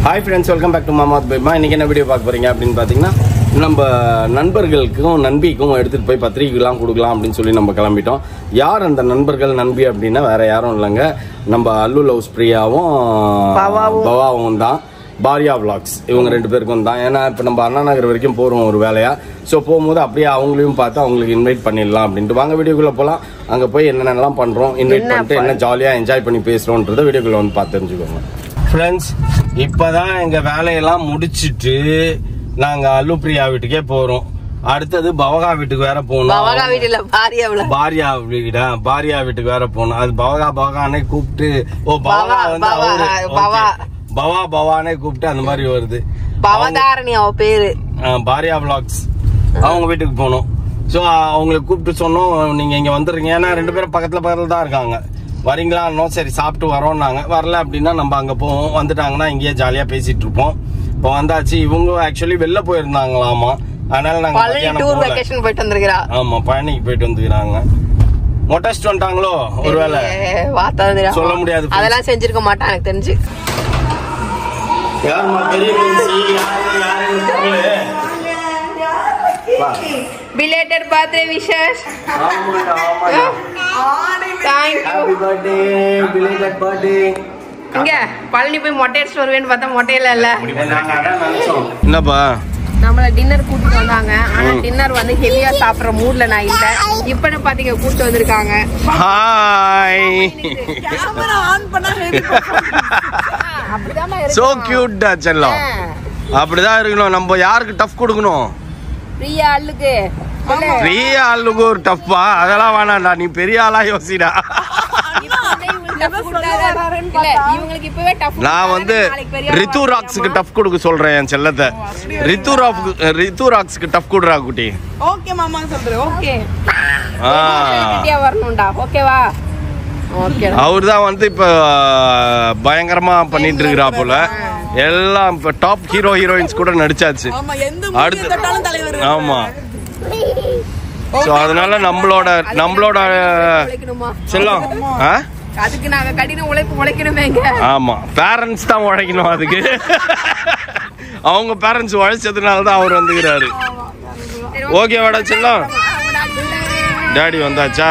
Hi friends, welcome back to Mamath Bema. இன்னைக்கு என்ன video பார்க்க போறீங்க அப்படின்னு பாத்தீங்கன்னா நம்ம நண்பர்களுக்கும் நண்பிக்கும் எடுத்துட்டு போய் பத்திரிக்கைலாம் கொடுக்கலாம் அப்படின்னு சொல்லி நம்ம கிளம்பிட்டோம். யார் அந்த நண்பர்கள் நண்பி அப்படின்னா வேற யாரும் இல்லைங்க, நம்ம அல்லு லவ்ஸ் பிரியாவும் பவாவும் தான். பாரியா விளாக்ஸ் இவங்க ரெண்டு பேருக்கும் தான். ஏன்னா இப்போ நம்ம அண்ணா நகர் வரைக்கும் போகிறோம் ஒரு வேலையா. ஸோ போகும்போது அப்படியே அவங்களையும் பார்த்து அவங்களுக்கு இன்வைட் பண்ணிடலாம் அப்படின்ட்டு வாங்க வீடியோக்குள்ளே போகலாம். அங்கே போய் என்னென்னலாம் பண்ணுறோம், இன்வைட் பண்ணிட்டு என்ன ஜாலியாக என்ஜாய் பண்ணி பேசுகிறோன்றத வீடியோக்குள்ளே வந்து பார்த்து தெரிஞ்சுக்கோங்க. ஃப்ரெண்ட்ஸ், இப்போதான் எங்கள் வேலையெல்லாம் முடிச்சுட்டு நாங்கள் அல்லு பிரியா வீட்டுக்கே போகிறோம். அடுத்தது பவகா வீட்டுக்கு வேற போகணும். பாரியா வீட்டுக்கு வேற போகணும். அது பவகானே கூப்பிட்டு பவகா வந்து பவானே கூப்பிட்டு அந்த மாதிரி வருது. பேரு பாரியா விளாக்ஸ் அவங்க வீட்டுக்கு போனோம். ஸோ அவங்களுக்கு கூப்பிட்டு சொன்னோம், நீங்க இங்க வந்துடுறீங்க. ஏன்னா ரெண்டு பேரும் பக்கத்துல தான் இருக்காங்க. வரீங்களா? சரி சாப்பிட்டு வரோம்னாங்க. வரல அப்படின்னா நம்ம அங்க போவோம். வந்துட்டாங்கன்னா இங்கேயே ஜாலியா பேசிட்டு இருப்போம். இப்போ வந்தாச்சு. இவங்க ஆக்சுவலி வெளில போயிருந்தாங்களாமா, அதனால நாங்க போயிட்டு வந்துருக்கா. ஆமா, பழனிக்கு போயிட்டு வந்துக்கிறாங்க. மொட்டஸ்ட் வந்துட்டாங்களோ ஒருவேளை, சொல்ல முடியாது. அதெல்லாம் செஞ்சிருக்க மாட்டான் எனக்கு தெரிஞ்சு. Belated birthday wishes. Thank you. Happy birthday, belated birthday. இங்க பழனி போய் மொட்டை அடிச்சு வருவேன்னு பார்த்தா மொட்டையில இல்ல. என்னப்பா? நம்மள டின்னர் கூட்டிட்டு வந்தாங்க. ஆனா டின்னர் வந்து ஹெவியா சாப்பிடுற மூட்ல நான் இல்ல. இப்பன்னு பாத்தீங்க கூட்டிட்டு வந்திருக்காங்க. ஹாய். கேமரா ஆன் பண்ணா அப்படிதான் இருக்கு. சோ கியூட் டா செல்லம். அப்படிதான் இருக்கணும். நம்ம யாருக்கு டஃப் கொடுக்கணும்? பிரியா அல்லுக்கு. பிரியா அல்லுக்கு ஒரு டஃப்பா? அதெல்லாம் வேணாம்டா, நீ பெரிய ஆளா யோசிடா. நான் வந்து ரித்து ராக்ஸ்க்கு டஃப் கொடுக்க சொல்றேன் என் செல்லத்தை. ரித்து ராக்ஸ்க்கு டஃப் கொடுறா குட்டி. ஓகே மாமா சொல்றேன். ஓகே வரணும்டா. ஓகேவா? அவர் தான் வந்து இப்ப பயங்கரமா பண்ணிட்டு இருக்கிறா போல. எல்லாம் இப்ப டாப் ஹீரோயின்ஸ் கூட நடிச்சாச்சு. அடுத்து ஆமா. சோ அதனால நம்மளோட செல்லம் அதுக்கு நாங்க கடின உழைப்பு உழைக்கணுமே. ஆமா, பேரண்ட்ஸ் தான் உழைக்கணும் அதுக்கு. அவங்க பேரண்ட்ஸ் உழைச்சதுனால தான் அவர் வந்துக்கிறாரு. ஓகேவாடா செல்லம்? டாடி வந்தாச்சா?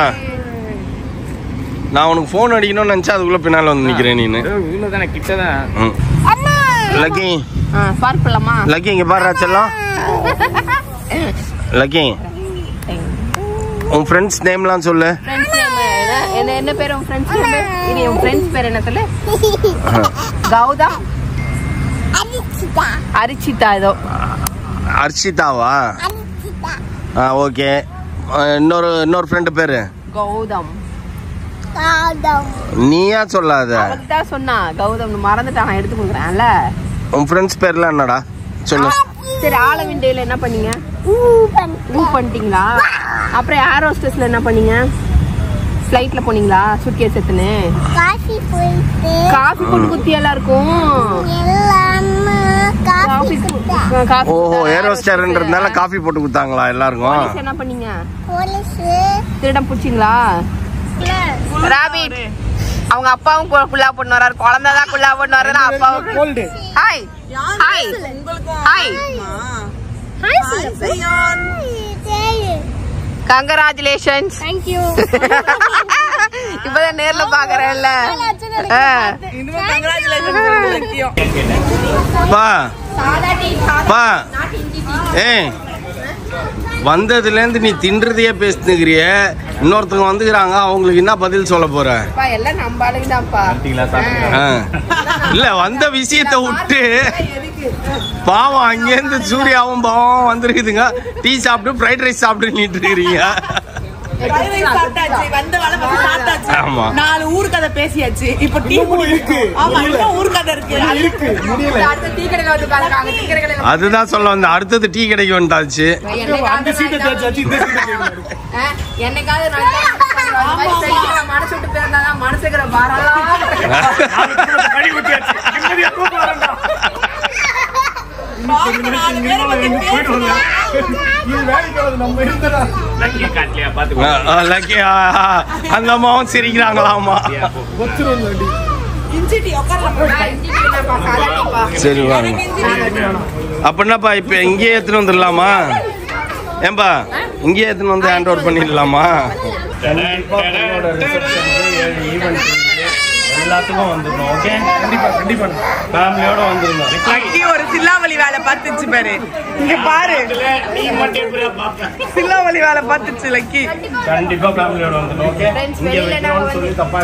நான் உனக்கு போன் அடிக்கணும்னு நினைச்சா அதுக்குள்ள பின்னால வந்து நிக்கிறேன். நீனு லக்கி லக்கி இங்க பாரு செல்லம். லக்கி உன் ஃப்ரெண்ட்ஸ் நேம்லாம் சொல்லு. என்ன பேர் உன் ஃப்ரெண்ட்ஸ் நேம்? இது உன் ஃப்ரெண்ட்ஸ் பேர் என்ன சொல்லு? கௌதம், அரிச்சிதா. ஏதோ அர்ஷிதாவா? ஓகே. இன்னொரு ஃப்ரெண்ட் பேரு கௌதம். நீயா சொல்லாத. அதுதான் சொன்னா கௌதம். மறந்துட்டான், நான் எடுத்து கொடுக்குறேன்ல. உன் ஃப்ரெண்ட்ஸ் பேர்லாம் என்னடா சொல்லு. சரி, ஆலவிண்டையில என்ன பண்ணீங்க? பண்ணிட்டீங்களா? அப்புறம் ஏர் ஹோஸ்டஸ்ல என்ன பண்ணீங்க? ஃப்ளைட்ல போனீங்களா? சூட்கேஸ் எடுத்துன்னு காஃபி போட்டு குத்தி எல்லாம் இருக்கும். ஓஹோ, ஏர் ஹோஸ்டர்ன்றதுனால காஃபி போட்டு குத்தாங்களா எல்லாருக்கும்? என்ன பண்ணீங்க? திருடம் பிடிச்சிங்களா? ராபிட் அவங்க அப்பாவும் குள்ளா போட்டு வர்றாரு. குழந்தைதான் குள்ளா போட்டு வர்றாரு. அப்பாவும் hi hi hi congratulations. Thank you. இப்பதான் நேர்ல பாக்குறேன்ல. பா பா ஏய், வந்ததுல இருந்து நீ தின்றதையே பேசினுக்கிறிய. இன்னொருத்தவங்க வந்துக்கிறாங்க, அவங்களுக்கு என்ன பதில் சொல்ல போற? எல்லாம் நம்ம ஆளுங்கதான்ப்பா. இல்ல, வந்த விஷயத்தை விட்டு பாவம் அங்கேருந்து சூர்யாவும் பாவம் வந்துருக்குதுங்க. டீ சாப்பிட்டு ஃப்ரைட் ரைஸ் சாப்பிட்டு நின்று இருக்கிறீங்க. ஆமா, 4 ஊர் கதை பேசியாச்சு. இப்ப டீ இருக்கு. ஆமா, இன்னும் ஊர் கதை இருக்கு. அதுதான் சொல்ல வந்த. அடுத்தது டீ கடைக்கு வந்தாச்சு. அந்த அம்மாவும் சிரிக்கிறாங்களாமா. இஞ்சி டீ உட்காரலாம். சரி வாங்க. அப்படின்னாப்பா இப்போ இங்கேயே எடுத்துன்னு வந்துடலாமா? ஏன்பா இங்கேயே எடுத்துன்னு வந்து ஹேண்ட் ஓவர் பண்ணிடலாமா? எல்லாத்துக்கும் வந்துடணும். ஓகே, கண்டிப்பா கண்டிப்பா ஃபேமிலியோட வந்துடணும். லக்கி ஒரு சில்லாவலி வேலை பார்த்துச்சு பாரு, இங்க பாரு சில்லாவலி வேலை பார்த்துச்சு லக்கி. கண்டிப்பா ஃபேமிலியோட வந்துடணும். ஓகே, இங்க வைக்கணும்னு சொல்லி தப்பா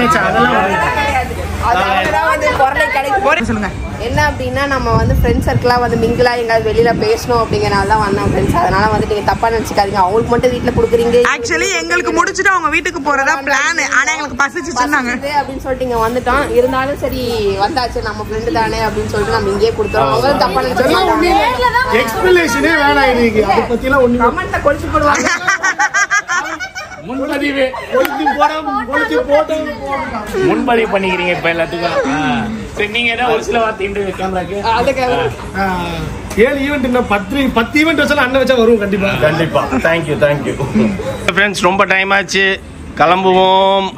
சொல்லுங்க. என்ன அப்படின்னா நம்ம வந்து ஃப்ரெண்ட்ஸ் சர்க்கிளாக வந்து மிங்கிளா எங்காவது வெளியில பேசணும் அப்படிங்கறனால தான் வந்தோம் ஃப்ரெண்ட்ஸ். அதனால வந்து நீங்க தப்பா நினைச்சுக்காதீங்க. அவங்களுக்கு மட்டும் வீட்டுல கொடுக்குறீங்க. ஆக்சுவலி எங்களுக்கு முடிச்சுட்டு அவங்க வீட்டுக்கு போறதா பிளான். ஆனா எங்களுக்கு பசிச்சுச்சுன்னாங்க அப்படின்னு சொல்லிட்டு இங்க வந்துட்டோம். இருந்தாலும் சரி வந்தாச்சு, நம்ம ஃப்ரெண்டு தானே அப்படின்னு சொல்லிட்டு நம்ம இங்கேயே கொடுத்தோம். அவங்க தப்பா நினைச்சுக்காங்க. எக்ஸ்பிளனேஷனே வேணாம். இன்னைக்கு அதை பத்திலாம் ஒண்ணு கமெண்ட்ல கொளுத்தி போடுவாங்க. முன்பதிவு முன்பதிவு பண்ணிக்கிறீங்க இப்ப எல்லாத்துக்கும். சரி, நீங்க ஏதாவது ஒரு சில வார்த்தை கேமராக்கு. 7 ஈவெண்ட் இன்னும் 10 ஈவெண்ட் வச்சாலும் அண்ணன் வச்சா வரும் கண்டிப்பா. கண்டிப்பா. Thank you thank you friends. ரொம்ப டைம் ஆச்சு, கிளம்புவோம்.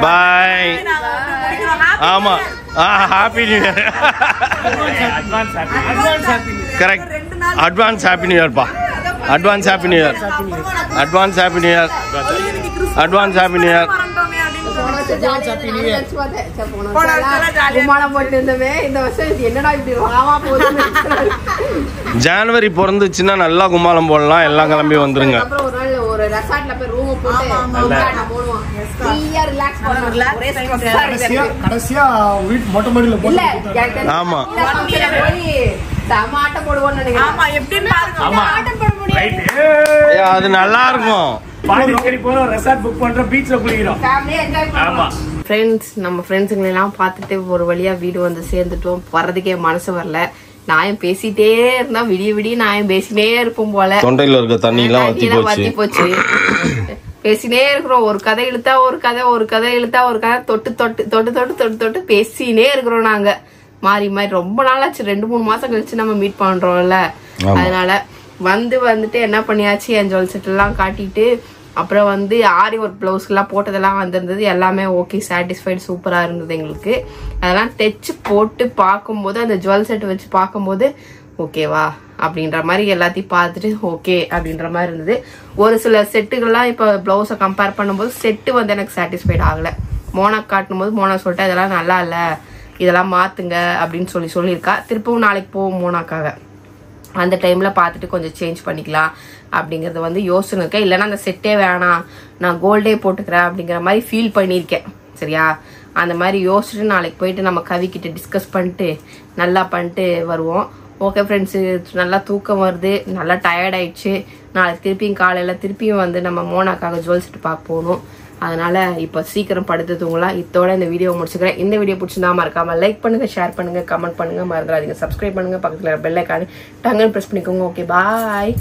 பாய். ஆமா, happy new year. Correct. Advance happy new இயர்ப்பா. Advance happy new year. Advance happy new year. Advance happy new year. ஜனவரி பிறந்துச்சுன்னா நல்லா கும்மாளம் போடலாம். எல்லாம் கிளம்பி வந்துருங்க. கடைசியா வீட்டு மொட்டை மாடியில போட்டு. ஆமா, அது நல்லா இருக்கும். பாண்டிச்சேரி போறோம், ரெசார்ட் புக் பண்றோம், பீச்ல குளிக்கிறோம். ஆமா ஃப்ரெண்ட்ஸ், நம்ம ஃப்ரெண்ட்ஸுங்களெல்லாம் பார்த்துட்டு ஒரு வழியா வீடு வந்து சேர்ந்துட்டோம். வர்றதுக்கே மனசு வரல. நாயம் பேசிட்டே இருந்தா விடிய விடிய நாயம் பேசினே இருப்போம் போல. தொண்டையில இருக்க தண்ணி எல்லாம் வத்தி போச்சு. பேசினே இருக்கிறோம். ஒரு கதை இழுத்தா ஒரு கதை, ஒரு கதை இழுத்தா ஒரு கதை, தொட்டு தொட்டு தொட்டு தொட்டு தொட்டு தொட்டு பேசினே இருக்கிறோம். நாங்க மாறி மாறி ரொம்ப நாளாச்சு. 2-3 மாசம் கழிச்சு நம்ம மீட் பண்றோம்ல. அதனால வந்துட்டு என்ன பண்ணியாச்சு, என் ஜுவல் செட் எல்லாம் காட்டிட்டு அப்புறம் வந்து ஆரி ஒர்க் பிளவுஸ் எல்லாம் போட்டதெல்லாம் வந்திருந்தது. எல்லாமே ஓகே, சாட்டிஸ்ஃபைடு, சூப்பரா இருந்தது எங்களுக்கு. அதெல்லாம் தைச்சு போட்டு பார்க்கும்போது, அந்த ஜுவல் செட் வச்சு பார்க்கும்போது ஓகேவா அப்படின்ற மாதிரி எல்லாத்தையும் பார்த்துட்டு ஓகே அப்படின்ற மாதிரி இருந்தது. ஒரு சில செட்டுகள்லாம் இப்போ பிளவுஸை கம்பேர் பண்ணும்போது செட்டு வந்து எனக்கு சாட்டிஸ்ஃபைட் ஆகலை. மோனா காட்டும் போது மோனா சொல்லிட்டு இதெல்லாம் நல்லா இல்லை, இதெல்லாம் மாத்துங்க அப்படின்னு சொல்லியிருக்கா. திருப்பவும் நாளைக்கு போவோம் மோனாக்காக. அந்த டைம்ல பார்த்துட்டு கொஞ்சம் சேஞ்ச் பண்ணிக்கலாம் அப்படிங்கறது வந்து யோசனை இருக்கேன். இல்லைன்னா அந்த செட்டே வேணாம், நான் கோல்டே போட்டுக்கிறேன் அப்படிங்கிற மாதிரி ஃபீல் பண்ணியிருக்கேன். சரியா, அந்த மாதிரி யோசிச்சுட்டு நாளைக்கு போயிட்டு நம்ம கவிக்கிட்ட டிஸ்கஸ் பண்ணிட்டு நல்லா பண்ணிட்டு வருவோம். ஓகே ஃப்ரெண்ட்ஸு, நல்லா தூக்கம் வருது, நல்லா டயர்ட் ஆயிடுச்சு. நாளைக்கு திருப்பியும் காலையில் திருப்பியும் வந்து நம்ம மோனாக்காக ஜுவல் செட் பார்க்க போகணும். அதனால இப்போ சீக்கிரம் படுத்து தூங்கலாம். இதோட இந்த வீடியோ முடிச்சுக்கிறேன். இந்த வீடியோ பிடிச்சிருந்தா மறக்காம லைக் பண்ணுங்க, ஷேர் பண்ணுங்க, கமெண்ட் பண்ணுங்க, மறந்துடாதீங்க சப்ஸ்கிரைப் பண்ணுங்க, பக்கத்தில் பெல் ஐகானை டங்குன்னு ப்ரெஸ் பண்ணிக்கோங்க. ஓகே, பாய்.